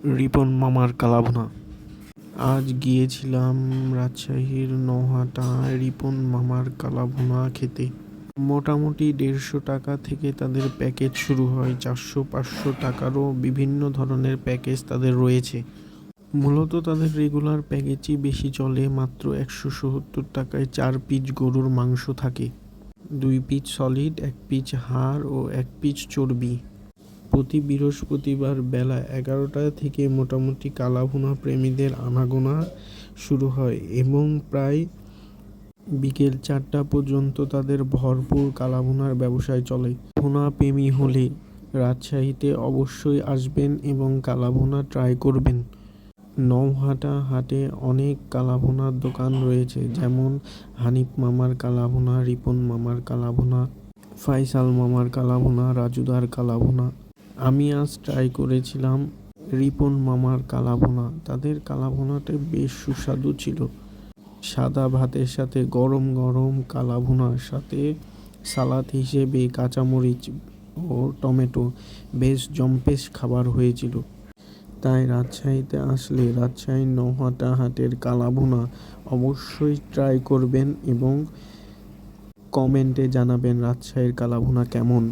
রিপন মামার কালাভুনা। আজ গিয়েছিলাম রাজশাহীর নওহাটায় রিপন মামার কালাভুনা খেতে। মোটামুটি 150 টাকা থেকে তাদের প্যাকেজ শুরু হয়। 400-500 টাকারও বিভিন্ন ধরনের প্যাকেজ তাদের রয়েছে। মূলত তাদের রেগুলার প্যাকেজই বেশি চলে। মাত্র 170 টাকায় 4 পিস গরুর মাংস থাকে, 2 পিস সলিড, 1 পিস হাড় ও 1 পিস চর্বি। প্রতি বৃহস্পতিবার বেলা 11টা থেকে মোটামুটি কালাভুনা প্রেমীদের আনাগোনা শুরু হয় এবং প্রায় বিকেল 4টা পর্যন্ত তাদের ভরপুর কালাভুনার ব্যবসায় চলে। ভুনা প্রেমী হলে রাজশাহীতে অবশ্যই আসবেন এবং কালাভুনা ট্রাই করবেন। নওহাটা হাটে অনেক কালাভুনার দোকান রয়েছে, যেমন হানিফ মামার কালাভুনা, রিপন মামার কালাভুনা, ফাইসাল মামার কালাভুনা, রাজুদার কালাভুনা। আমি আজ ট্রাই করেছিলাম রিপন মামার কালাভুনা। তাদের কালাভুনাটা বেশ সুস্বাদু ছিল। সাদা ভাতের সাথে গরম গরম কালাভুনার সাথে সালাদ হিসেবে কাঁচামরিচ ও টমেটো বেশ জম্পেশ খাবার হয়েছিল। তাই রাজশাহীতে আসলে রাজশাহীর নওহাটা হাটের কালাভুনা অবশ্যই ট্রাই করবেন এবং কমেন্টে জানাবেন রাজশাহীর কালাভুনা কেমন।